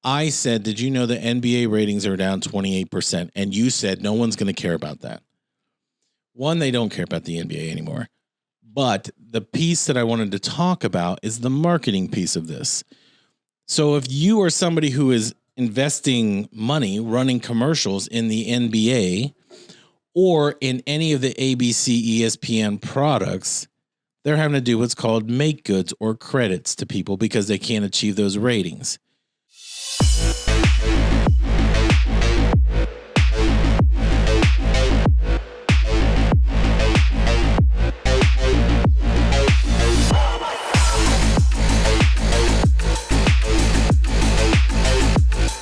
I said, did you know the NBA ratings are down 28%? And you said no one's going to care about that. One, they don't care about the NBA anymore. But the piece that I wanted to talk about is the marketing piece of this. So if you are somebody who is investing money running commercials in the NBA or in any of the ABC, ESPN products, they're having to do what's called make goods or credits to people because they can't achieve those ratings.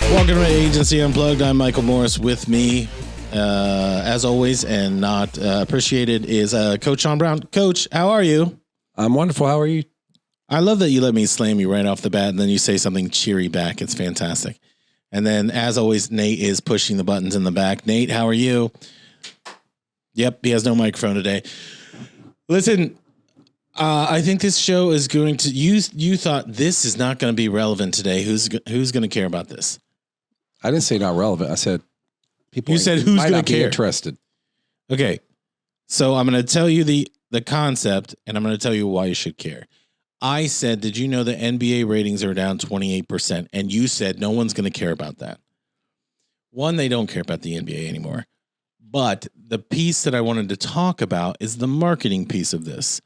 Welcome to Agency Unplugged. I'm Michael Morris. With me, as always, and not appreciated, is Coach Sean Brown. Coach, how are you? I'm wonderful. How are you? I love that you let me slam you right off the bat, and then you say something cheery back. It's fantastic. And then, as always, Nate is pushing the buttons in the back. Nate, how are you? Yep, he has no microphone today. Listen, I think this show is going to. You thought this is not going to be relevant today. Who's going to care about this? I didn't say not relevant. I said people. You said who's going to care? Interested. Okay, so I'm going to tell you the concept, and I'm going to tell you why you should care. I said, did you know the NBA ratings are down 28%? And you said no one's going to care about that. One, they don't care about the NBA anymore. But the piece that I wanted to talk about is the marketing piece of this.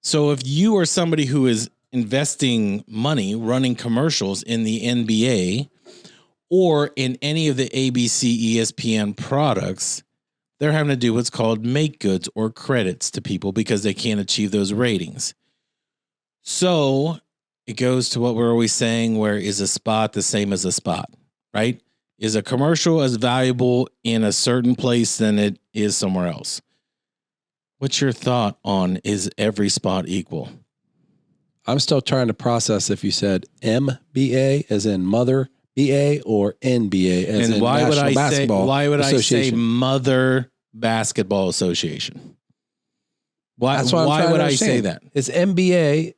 So if you are somebody who is investing money running commercials in the NBA or in any of the ABC, ESPN products, they're having to do what's called make goods or credits to people because they can't achieve those ratings. So it goes to what we're always saying, where is a spot the same as a spot, right? Is a commercial as valuable in a certain place than it is somewhere else? What's your thought on, is every spot equal? I'm still trying to process if you said MBA as in mother BA or NBA as in why National would I Basketball say, why would I say Association. Mother Basketball Association? Why, That's what why I'm would to I say understand. that? Is MBA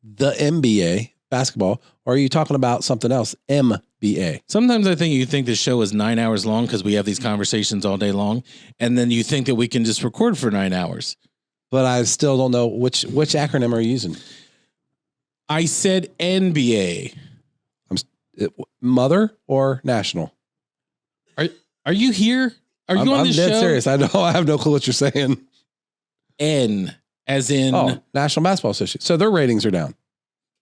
the MBA basketball, or are you talking about something else? MBA. Sometimes I think you think the show is 9 hours long because we have these conversations all day long, and then you think that we can just record for 9 hours. But I still don't know which acronym are you using. I said NBA. Mother or national? Are you here? Are you on I'm this dead show? serious. I have no clue what you're saying. N as in National Basketball Association. So their ratings are down.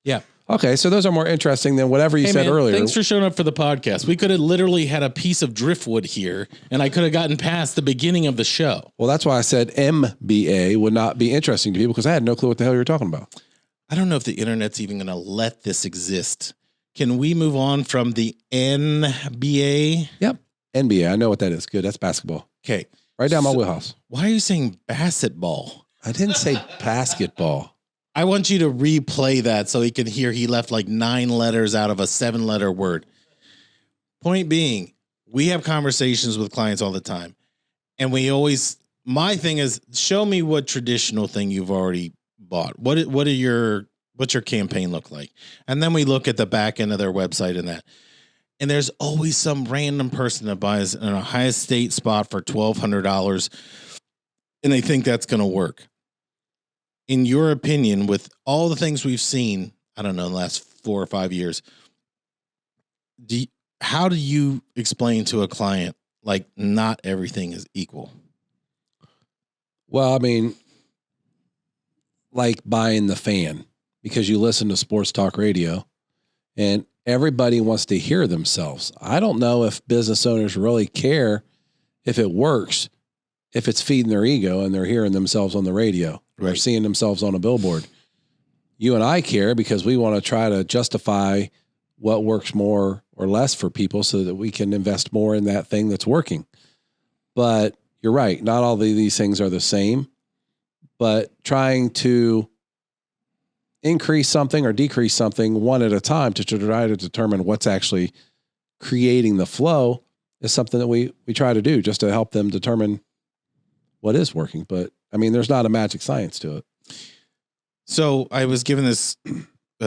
Yeah. Okay, so those are more interesting than whatever you said earlier. Thanks for showing up for the podcast. We could have literally had a piece of driftwood here, and I could have gotten past the beginning of the show. Well, that's why I said MBA would not be interesting to people because I had no clue what the hell you were talking about. I don't know if the internet's even going to let this exist. Can we move on from the NBA? Yep. NBA. I know what that is. Good. That's basketball. Okay. Right down my wheelhouse. Why are you saying basketball? I didn't say basketball. I want you to replay that so he can hear he left like 9 letters out of a 7-letter word. Point being, we have conversations with clients all the time. And we always, my thing is, show me what traditional thing you've already bought. What's your campaign look like? And then we look at the back end of their website and that. And there's always some random person that buys an Ohio State spot for $1,200 and they think that's going to work. In your opinion, with all the things we've seen, I don't know, in the last 4 or 5 years, how do you explain to a client, like, not everything is equal? Well, I mean, like buying the fan, because you listen to sports talk radio and everybody wants to hear themselves. I don't know if business owners really care if it works, if it's feeding their ego and they're hearing themselves on the radio. Right. Or seeing themselves on a billboard. You and I care because we want to try to justify what works more or less for people so that we can invest more in that thing that's working. But you're right. Not all of these things are the same, but trying to increase something or decrease something one at a time to try to determine what's actually creating the flow is something that we try to do just to help them determine what is working. But I mean, there's not a magic science to it. So I was given this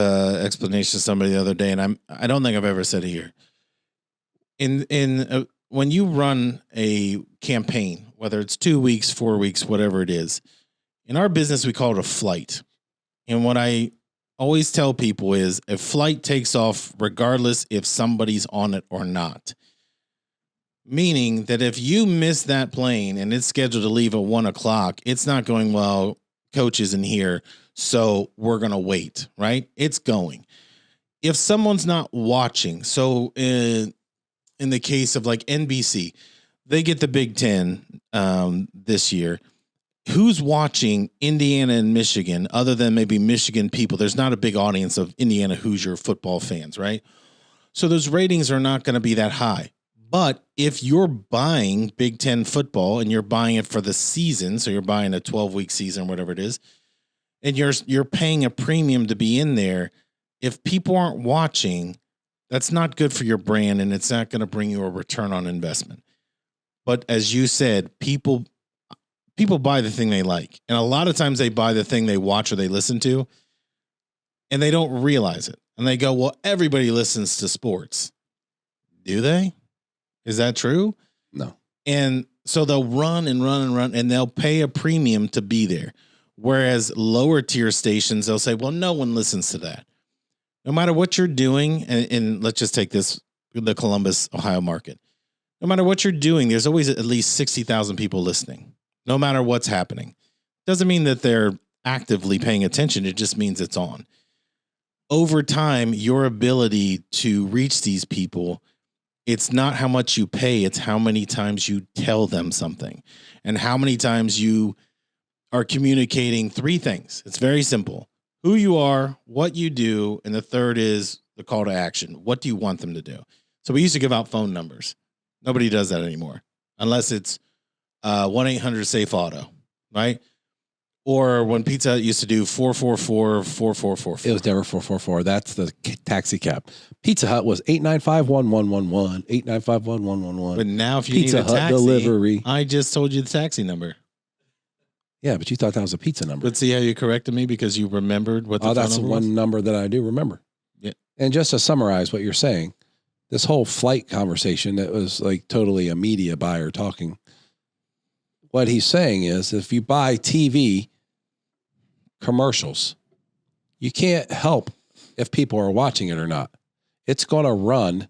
explanation to somebody the other day, and I don't think I've ever said it here. When you run a campaign, whether it's 2 weeks, 4 weeks, whatever it is, in our business we call it a flight. And what I always tell people is a flight takes off regardless if somebody's on it or not. Meaning that if you miss that plane and it's scheduled to leave at 1:00, it's not going, well, coach isn't here, so we're going to wait, right? It's going. If someone's not watching, so in the case of like NBC, they get the Big Ten this year. Who's watching Indiana and Michigan other than maybe Michigan people? There's not a big audience of Indiana Hoosier football fans, right? So those ratings are not going to be that high. But if you're buying Big Ten football and you're buying it for the season, so you're buying a 12-week season, whatever it is, and you're paying a premium to be in there, if people aren't watching, that's not good for your brand, and it's not going to bring you a return on investment. But as you said, people buy the thing they like. And a lot of times they buy the thing they watch or they listen to, and they don't realize it. And they go, well, everybody listens to sports. Do they? Is that true? No. And so they'll run and run and run, and they'll pay a premium to be there. Whereas lower tier stations, they'll say, well, no one listens to that. No matter what you're doing, and let's just take this, the Columbus, Ohio market. No matter what you're doing, there's always at least 60,000 people listening, no matter what's happening. Doesn't mean that they're actively paying attention. It just means it's on. Over time, your ability to reach these people, it's not how much you pay, it's how many times you tell them something and how many times you are communicating 3 things. It's very simple. Who you are, what you do, and the third is the call to action. What do you want them to do? So we used to give out phone numbers. Nobody does that anymore, unless it's 1-800-SAFE-AUTO, right? Or when Pizza Hut used to do 444-4444. It was never 444. That's the taxi cab. Pizza Hut was 895-1111, 895-1111. But now if you Pizza need a Hut taxi, delivery. I just told you the taxi number. Yeah, but you thought that was a pizza number. But see how you corrected me because you remembered what the phone that's number one was? number that I do remember. Yeah. And just to summarize what you're saying, this whole flight conversation that was like totally a media buyer talking. What he's saying is if you buy TV commercials, you can't help if people are watching it or not. It's going to run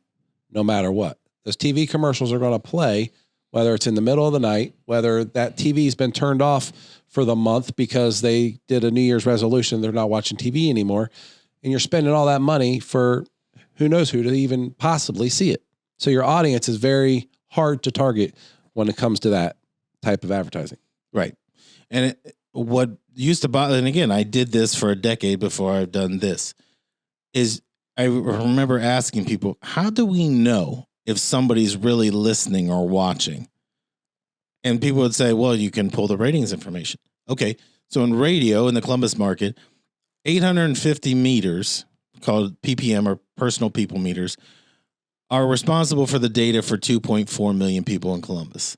no matter what. Those TV commercials are going to play, whether it's in the middle of the night, whether that TV's been turned off for the month because they did a New Year's resolution, they're not watching TV anymore, and you're spending all that money for who knows who to even possibly see it. So your audience is very hard to target when it comes to that type of advertising. Right. And what used to bother, and again, I did this for a decade before I've done this, is I remember asking people, how do we know if somebody's really listening or watching? And people would say, well, you can pull the ratings information. Okay. So in radio in the Columbus market, 850 meters called PPM or personal people meters are responsible for the data for 2.4 million people in Columbus.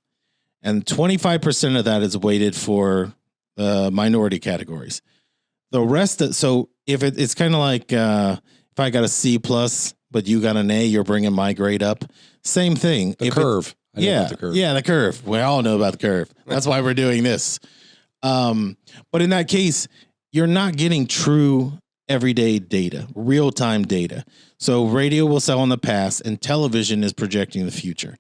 And 25% of that is weighted for minority categories. The rest, so if it's kind of like if I got a C plus, but you got an A, you're bringing my grade up. Same thing. The curve. Yeah, the curve. We all know about the curve. That's why we're doing this. But in that case, you're not getting true everyday data, real-time data. So radio will sell in the past, and television is projecting the future.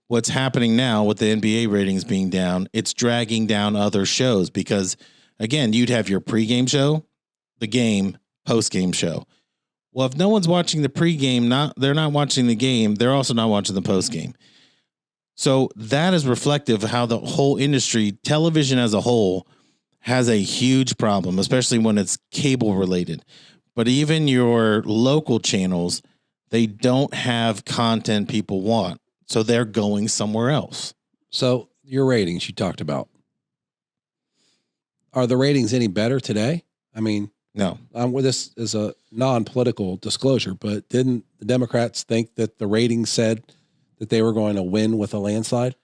What's happening now with the NBA ratings being down, it's dragging down other shows because, again, you'd have your pregame show, the game, postgame show. Well, if no one's watching the pregame, they're not watching the game, they're also not watching the postgame. So that is reflective of how the whole industry, television as a whole, has a huge problem, especially when it's cable related. But even your local channels, they don't have content people want. So they're going somewhere else. So your ratings you talked about, are the ratings any better today? I mean, no. This is a non-political disclosure, but didn't the Democrats think that the ratings said that they were going to win with a landslide?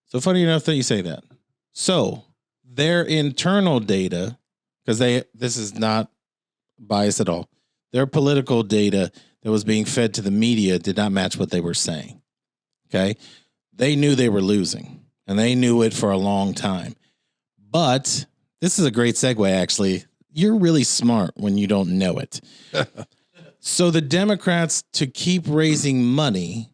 So funny enough that you say that. So their internal data, because this is not biased at all, Their political data that was being fed to the media did not match what they were saying. Okay. They knew they were losing, and they knew it for a long time. But this is a great segue, actually. You're really smart when you don't know it. So the Democrats, to keep raising money,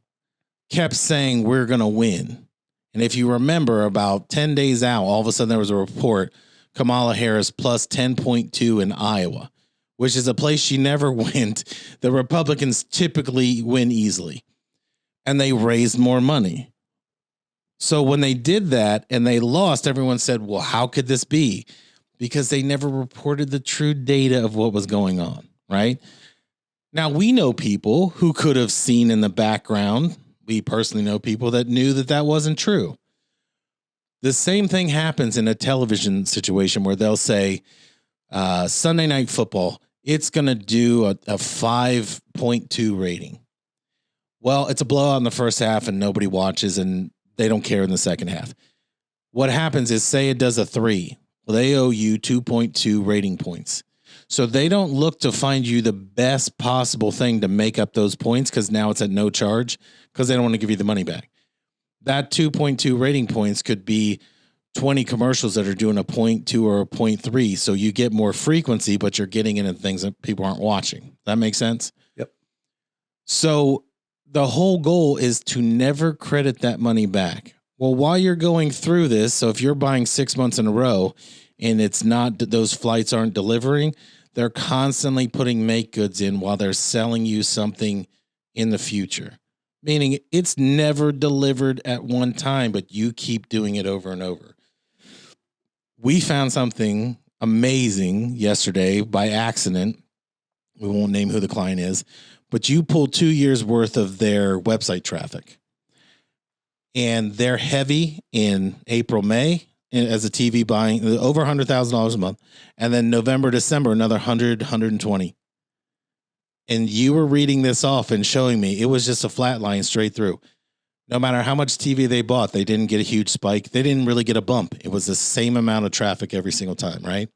kept saying, we're going to win. And if you remember, about 10 days out, all of a sudden there was a report, Kamala Harris plus 10.2 in Iowa, which is a place she never went. The Republicans typically win easily. And they raised more money. So when they did that and they lost, everyone said, well, how could this be? Because they never reported the true data of what was going on, right? Now, we know people who could have seen in the background. We personally know people that knew that that wasn't true. The same thing happens in a television situation where they'll say, Sunday Night Football, it's going to do a 5.2 rating. Well, it's a blowout in the first half and nobody watches and they don't care in the second half. What happens is, say it does a 3. Well, they owe you 2.2 rating points. So they don't look to find you the best possible thing to make up those points because now it's at no charge because they don't want to give you the money back. That 2.2 rating points could be 20 commercials that are doing a 0.2 or a 0.3. So you get more frequency, but you're getting into things that people aren't watching. That makes sense? Yep. So the whole goal is to never credit that money back. Well, while you're going through this, so if you're buying 6 months in a row and it's not, those flights aren't delivering, they're constantly putting make goods in while they're selling you something in the future. Meaning it's never delivered at one time, but you keep doing it over and over. We found something amazing yesterday by accident. We won't name who the client is, but you pulled 2 years worth of their website traffic. And they're heavy in April, May as a TV buying, over $100,000 a month. And then November, December, another 100, 120. And you were reading this off and showing me it was just a flat line straight through. No matter how much TV they bought, they didn't get a huge spike. They didn't really get a bump. It was the same amount of traffic every single time, right?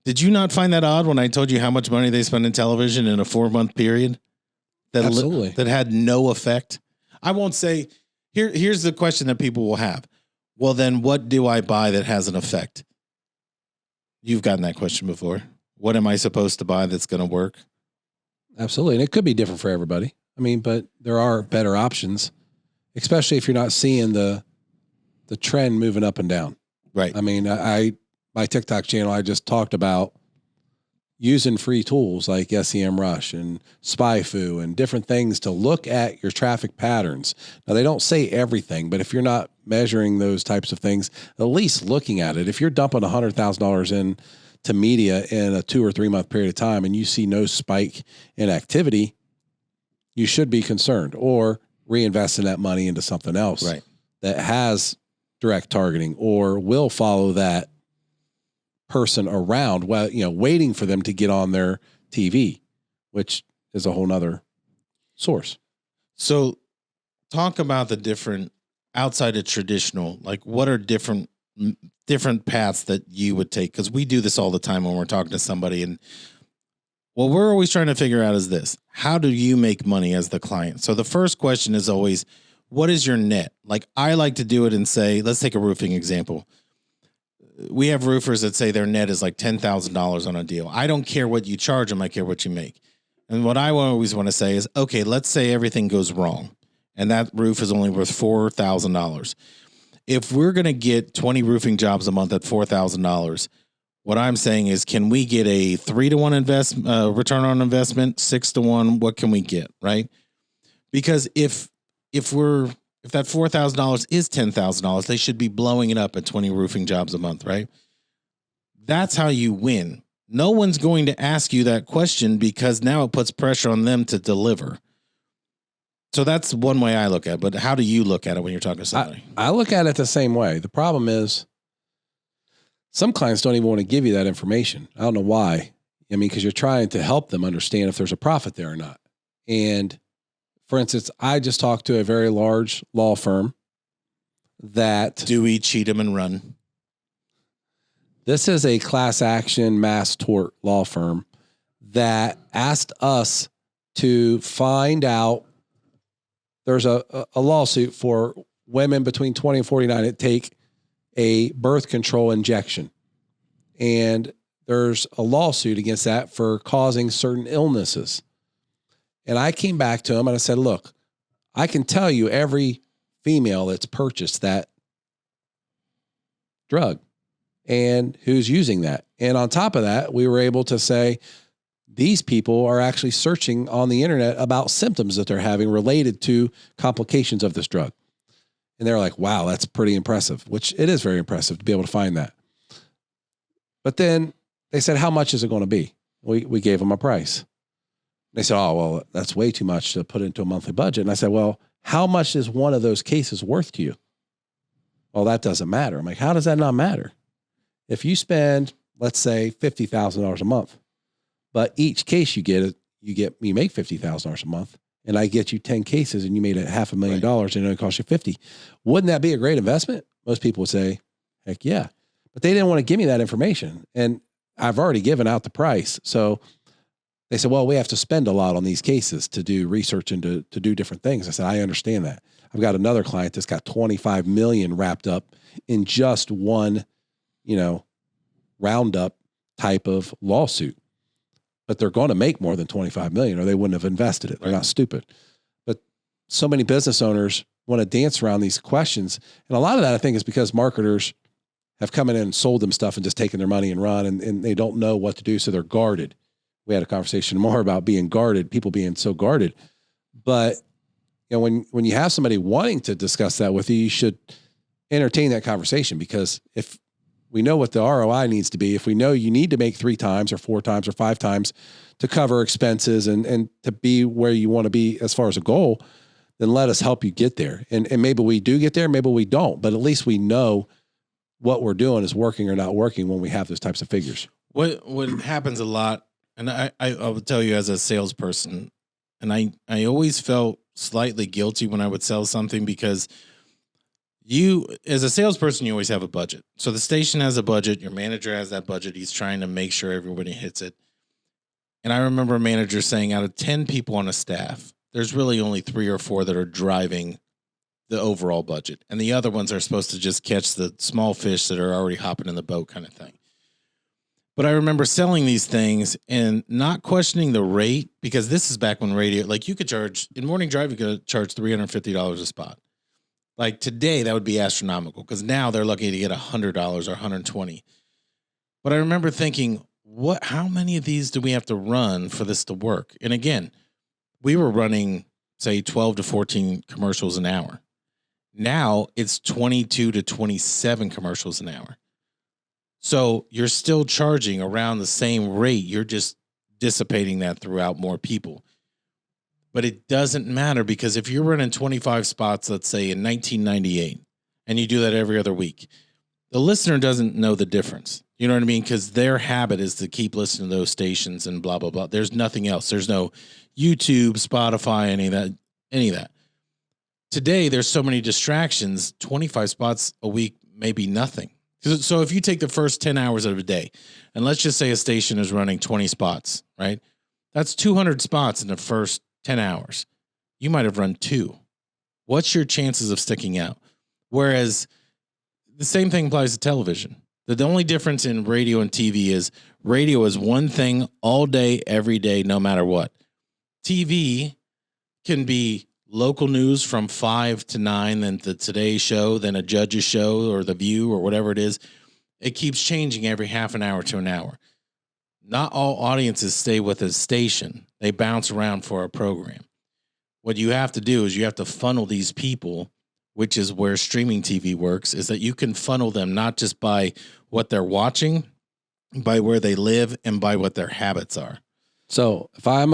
Did you not find that odd when I told you how much money they spend in television in a 4-month period? Absolutely. That had no effect. I won't say, here's the question that people will have. Well, then what do I buy that has an effect? You've gotten that question before. What am I supposed to buy that's going to work? Absolutely. And it could be different for everybody. I mean, but there are better options, especially if you're not seeing the trend moving up and down. Right. I mean, my TikTok channel, I just talked about using free tools like SEMrush and SpyFu and different things to look at your traffic patterns. Now, they don't say everything, but if you're not measuring those types of things, at least looking at it, if you're dumping $100,000 in to media in a 2 or 3 month period of time and you see no spike in activity, you should be concerned or reinvesting that money into something else that has direct targeting or will follow that person around, well, waiting for them to get on their TV, which is a whole nother source. So talk about the different outside of traditional, like what are different paths that you would take? Because we do this all the time when we're talking to somebody. And what we're always trying to figure out is this: how do you make money as the client? So the first question is always, what is your net? Like I like to do it and say, let's take a roofing example. We have roofers that say their net is like $10,000 on a deal. I don't care what you charge them. I care what you make. And what I always want to say is, okay, let's say everything goes wrong and that roof is only worth $4,000. If we're going to get 20 roofing jobs a month at $4,000, what I'm saying is, can we get a 3-to-1 return on investment, 6-to-1? What can we get? Right? Because if that $4,000 is $10,000, they should be blowing it up at 20 roofing jobs a month, right? That's how you win. No one's going to ask you that question because now it puts pressure on them to deliver. So that's one way I look at it. But how do you look at it when you're talking to somebody? I look at it the same way. The problem is some clients don't even want to give you that information. I don't know why. I mean, because you're trying to help them understand if there's a profit there or not. And for instance, I just talked to a very large law firm that... Dewey, Cheatham, and Run. This is a class action mass tort law firm that asked us to find out. There's a lawsuit for women between 20 and 49 that take a birth control injection. And there's a lawsuit against that for causing certain illnesses. And I came back to him and I said, look, I can tell you every female that's purchased that drug and who's using that. And on top of that, we were able to say, these people are actually searching on the internet about symptoms that they're having related to complications of this drug. And they're like, wow, that's pretty impressive, which it is very impressive to be able to find that. But then they said, how much is it going to be? We gave them a price. They said, oh, well, that's way too much to put into a monthly budget. And I said, well, how much is one of those cases worth to you? Well, that doesn't matter. I'm like, how does that not matter? If you spend, let's say, $50,000 a month, but each case you make $50,000 a month, and I get you 10 cases and you made $500,000 and it cost you 50. Wouldn't that be a great investment? Most people would say, heck yeah. But they didn't want to give me that information. And I've already given out the price. So they said, well, we have to spend a lot on these cases to do research and to do different things. I said, I understand that. I've got another client that's got 25 million wrapped up in just one, roundup type of lawsuit. But they're going to make more than 25 million or they wouldn't have invested it. They're not stupid. But so many business owners want to dance around these questions. And a lot of that, I think, is because marketers have come in and sold them stuff and just taken their money and run, and they don't know what to do. So they're guarded. We had a conversation more about being guarded, people being so guarded. But when you have somebody wanting to discuss that with you, you should entertain that conversation, because if we know what the ROI needs to be, if we know you need to make 3 times or 4 times or 5 times to cover expenses and to be where you want to be as far as a goal, then let us help you get there. And maybe we do get there, maybe we don't, but at least we know what we're doing is working or not working when we have those types of figures. What happens a lot, and I will tell you as a salesperson, and I always felt slightly guilty when I would sell something, because you, as a salesperson, you always have a budget. So the station has a budget. Your manager has that budget. He's trying to make sure everybody hits it. And I remember a manager saying, out of 10 people on a staff, there's really only 3 or 4 that are driving the overall budget. And the other ones are supposed to just catch the small fish that are already hopping in the boat kind of thing. But I remember selling these things and not questioning the rate, because this is back when radio, like you could charge, in morning drive, you could charge $350 a spot. Like today, that would be astronomical, because now they're lucky to get $100 or $120. But I remember thinking, how many of these do we have to run for this to work? And again, we were running, say, 12 to 14 commercials an hour. Now it's 22 to 27 commercials an hour. So you're still charging around the same rate. You're just dissipating that throughout more people. But it doesn't matter, because if you're running 25 spots, let's say in 1998, and you do that every other week, the listener doesn't know the difference. You know what I mean? Because their habit is to keep listening to those stations and blah, blah, blah. There's nothing else. There's no YouTube, Spotify, any of that. Today, there's so many distractions. 25 spots a week may be nothing. So if you take the first 10 hours of a day, and let's just say a station is running 20 spots, right? That's 200 spots in the first 10 hours. You might have run 2. What's your chances of sticking out? Whereas the same thing applies to television. The only difference in radio and TV is radio is one thing all day, every day, no matter what. TV can be local news from 5 to 9, then the Today Show, then a judge's show, or The View, or whatever it is. It keeps changing every half an hour to an hour. Not all audiences stay with a station. They bounce around for a program. What you have to do is you have to funnel these people, which is where streaming TV works, is that you can funnel them not just by what they're watching, by where they live, and by what their habits are. So if I'm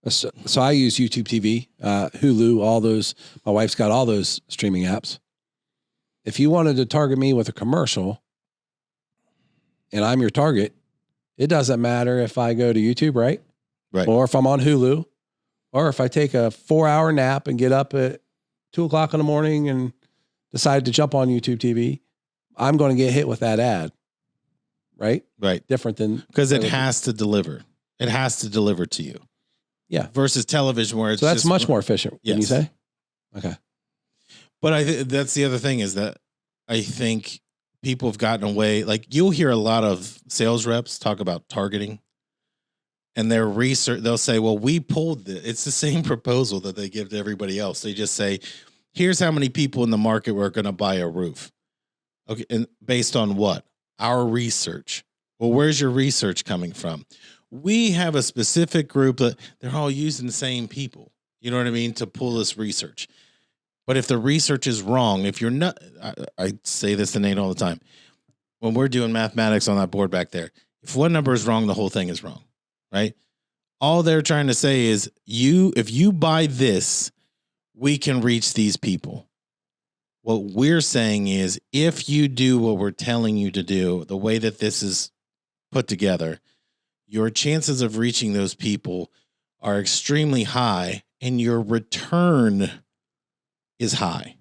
so I use YouTube TV, Hulu, all those. My wife's got all those streaming apps. If you wanted to target me with a commercial and I'm your target, it doesn't matter if I go to YouTube, right? Right. Or if I'm on Hulu, or if I take a 4-hour nap and get up at 2:00 in the morning and decide to jump on YouTube TV, I'm going to get hit with that ad. Right? Right. Different than, because it has to deliver. It has to deliver to you. Yeah. Versus television where it's So that's just much more efficient. Can you Yes. say? Okay. But that's the other thing is that I think people have gotten away. Like you'll hear a lot of sales reps talk about targeting and their research. They'll say, well, we pulled it. It's the same proposal that they give to everybody else. They just say, here's how many people in the market were going to buy a roof. Okay. And based on what? Our research. Well, where's your research coming from? We have a specific group that they're all using the same people. You know what I mean? To pull this research. But if the research is wrong, if you're not, I say this to Nate all the time. When we're doing mathematics on that board back there, if one number is wrong, the whole thing is wrong, right? All they're trying to say is if you buy this, we can reach these people. What we're saying is if you do what we're telling you to do, the way that this is put together, your chances of reaching those people are extremely high and your return is high,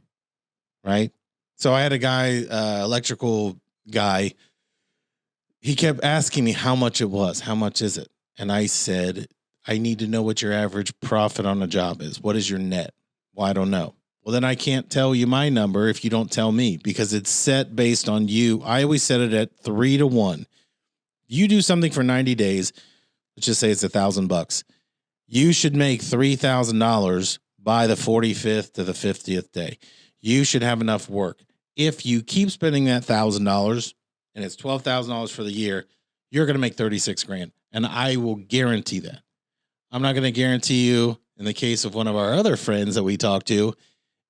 right? So I had a guy, electrical guy, he kept asking me how much it was. How much is it? And I said, I need to know what your average profit on a job is. What is your net? Well, I don't know. Well, then I can't tell you my number if you don't tell me because it's set based on you. I always set it at 3 to 1. You do something for 90 days. Let's just say it's $1,000. You should make $3,000 by the 45th to the 50th day. You should have enough work. If you keep spending that $1,000 and it's $12,000 for the year, you're going to make 36 grand. And I will guarantee that. I'm not going to guarantee you in the case of one of our other friends that we talked to,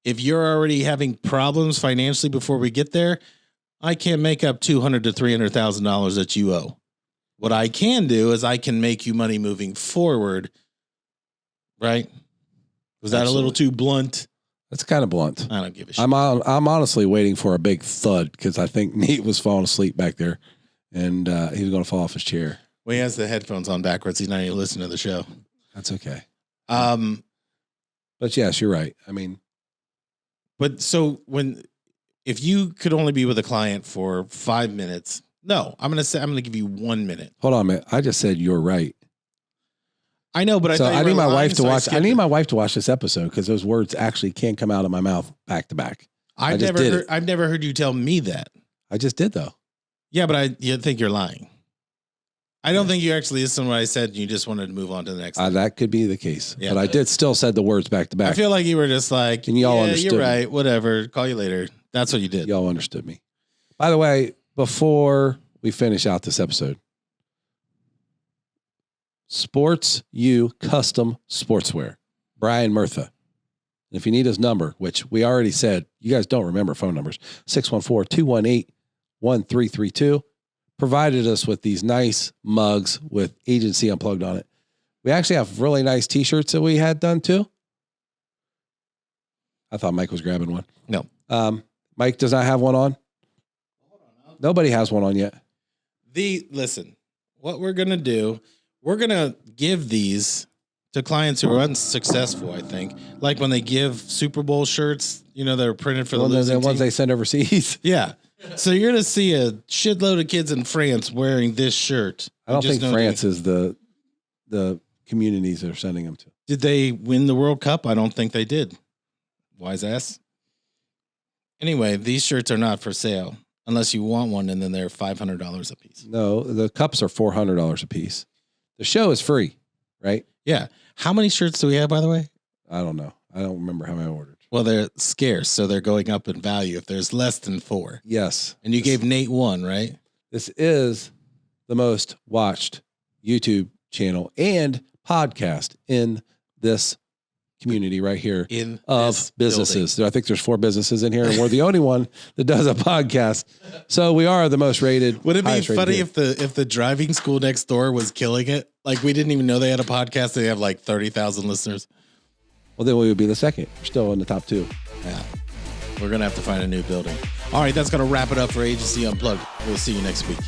if you're already having problems financially before we get there, I can't make up $200,000 to $300,000 that you owe. What I can do is I can make you money moving forward. Right? Was that a little too blunt? That's kind of blunt. I don't give a shit. I'm honestly waiting for a big thud because I think Nate was falling asleep back there and he was going to fall off his chair. Well, he has the headphones on backwards. He's not even listening to the show. That's okay. But yes, you're right. I mean, but so if you could only be with a client for 5 minutes, no, I'm going to give you 1 minute. Hold on a minute. I just said you're right. I know, but I need my wife to watch. I need my wife to watch this episode because those words actually can't come out of my mouth back to back. I've never heard you tell me that. I just did though. Yeah, but you think you're lying. I don't think you actually listened to what I said. And you just wanted to move on to the next. That could be the case, yeah, but I did still said the words back to back. I feel like you were just like, and y'all understood. You're right. Whatever. Call you later. That's what you did. Y'all understood me. By the way, before we finish out this episode, Sports U Custom Sportswear, Brian Murtha. And if you need his number, which we already said, you guys don't remember phone numbers, 614-218-1332, provided us with these nice mugs with Agency Unplugged on it. We actually have really nice t-shirts that we had done too. I thought Mike was grabbing one. No. Mike does not have one on. Nobody has one on yet. Listen, what we're going to do, we're going to give these to clients who are unsuccessful, I think. Like when they give Super Bowl shirts, they're printed for the losing ones team. they send overseas. Yeah. So you're going to see a shitload of kids in France wearing this shirt. I don't think France is the communities they're sending them to. Did they win the World Cup? I don't think they did. Wise ass. Anyway, these shirts are not for sale unless you want one, and then they're $500 a piece. No, the cups are $400 a piece. The show is free, right? Yeah. How many shirts do we have, by the way? I don't know. I don't remember how many I ordered. Well, they're scarce, so they're going up in value if there's less than 4. Yes. And you gave Nate 1, right? This is the most watched YouTube channel and podcast in this community right here of businesses. I think there's 4 businesses in here, and we're the only one that does a podcast. So we are the most rated. Would it be funny if the driving school next door was killing it? Like we didn't even know they had a podcast. They have like 30,000 listeners. Well, then we would be the second. We're still in the top 2. Yeah. We're going to have to find a new building. All right. That's going to wrap it up for Agency Unplugged. We'll see you next week.